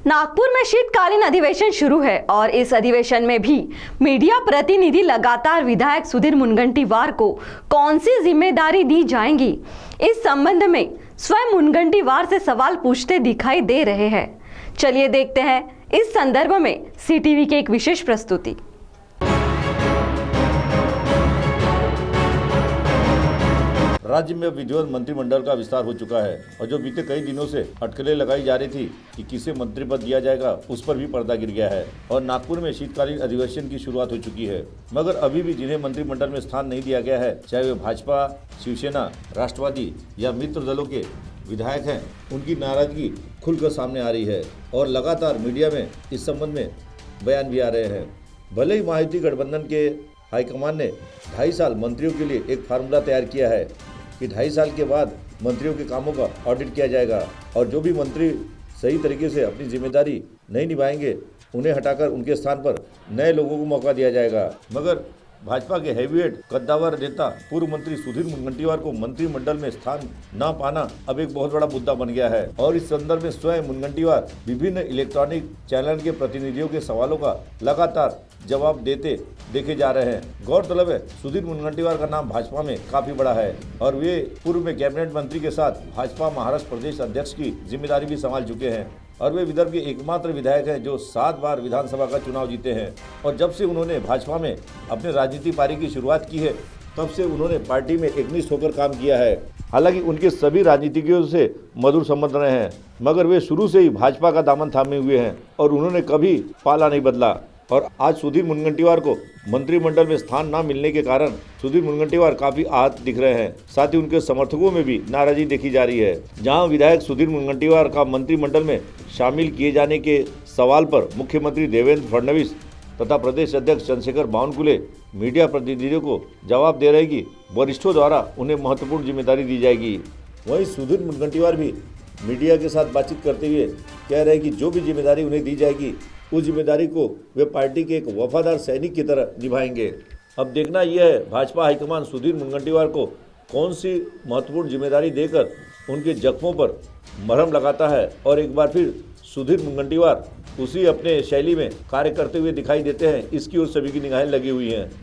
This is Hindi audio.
नागपुर में शीतकालीन अधिवेशन शुरू है और इस अधिवेशन में भी मीडिया प्रतिनिधि लगातार विधायक सुधीर मुनगंटीवार को कौन सी जिम्मेदारी दी जाएंगी, इस संबंध में स्वयं मुनगंटीवार से सवाल पूछते दिखाई दे रहे हैं। चलिए देखते हैं इस संदर्भ में सीटीवी की एक विशेष प्रस्तुति। राज्य में विधिवत मंत्रिमंडल का विस्तार हो चुका है और जो बीते कई दिनों से अटकलें लगाई जा रही थी कि किसे मंत्री पद दिया जाएगा, उस पर भी पर्दा गिर गया है और नागपुर में शीतकालीन अधिवेशन की शुरुआत हो चुकी है। मगर अभी भी जिन्हें मंत्रिमंडल में स्थान नहीं दिया गया है, चाहे वे भाजपा, शिवसेना, राष्ट्रवादी या मित्र दलों के विधायक हैं, उनकी नाराजगी खुलकर सामने आ रही है और लगातार मीडिया में इस संबंध में बयान भी आ रहे हैं। भले ही महायुति गठबंधन के हाईकमान ने 2.5 साल मंत्रियों के लिए एक फार्मूला तैयार किया है कि 2.5 साल के बाद मंत्रियों के कामों का ऑडिट किया जाएगा और जो भी मंत्री सही तरीके से अपनी जिम्मेदारी नहीं निभाएंगे, उन्हें हटाकर उनके स्थान पर नए लोगों को मौका दिया जाएगा। मगर भाजपा के हैवीवेट कद्दावर नेता पूर्व मंत्री सुधीर मुनगंटीवार को मंत्रिमंडल में स्थान न पाना अब एक बहुत बड़ा मुद्दा बन गया है और इस संदर्भ में स्वयं मुनगंटीवार विभिन्न इलेक्ट्रॉनिक चैनल के प्रतिनिधियों के सवालों का लगातार जवाब देते देखे जा रहे हैं। गौरतलब है, सुधीर मुनगंटीवार का नाम भाजपा में काफी बड़ा है और वे पूर्व में कैबिनेट मंत्री के साथ भाजपा महाराष्ट्र प्रदेश अध्यक्ष की जिम्मेदारी भी संभाल चुके हैं और वे विदर्भ के एकमात्र विधायक हैं जो 7 बार विधानसभा का चुनाव जीते हैं। और जब से उन्होंने भाजपा में अपने राजनीति पारी की शुरुआत की है, तब से उन्होंने पार्टी में एकनिष्ठ होकर काम किया है। हालांकि उनके सभी राजनीतिज्ञों से मधुर संबंध रहे हैं, मगर वे शुरू से ही भाजपा का दामन थामे हुए हैं और उन्होंने कभी पाला नहीं बदला। और आज सुधीर मुनगंटीवार को मंत्रिमंडल में स्थान न मिलने के कारण सुधीर मुनगंटीवार काफी आहत दिख रहे हैं। साथ ही उनके समर्थकों में भी नाराजगी देखी जा रही है। जहां विधायक सुधीर मुनगंटीवार का मंत्रिमंडल में शामिल किए जाने के सवाल पर मुख्यमंत्री देवेंद्र फडणवीस तथा प्रदेश अध्यक्ष चंद्रशेखर बावनकुले मीडिया प्रतिनिधियों को जवाब दे रहे कि वरिष्ठों द्वारा उन्हें महत्वपूर्ण जिम्मेदारी दी जाएगी। वहीं सुधीर मुनगंटीवार भी मीडिया के साथ बातचीत करते हुए कह रहे हैं कि जो भी जिम्मेदारी उन्हें दी जाएगी, उस जिम्मेदारी को वे पार्टी के एक वफादार सैनिक की तरह निभाएंगे। अब देखना यह है भाजपा हाईकमान सुधीर मुनगंटीवार को कौन सी महत्वपूर्ण जिम्मेदारी देकर उनके जख्मों पर मरहम लगाता है और एक बार फिर सुधीर मुनगंटीवार उसी अपने शैली में कार्य करते हुए दिखाई देते हैं। इसकी ओर सभी की निगाहें लगी हुई हैं।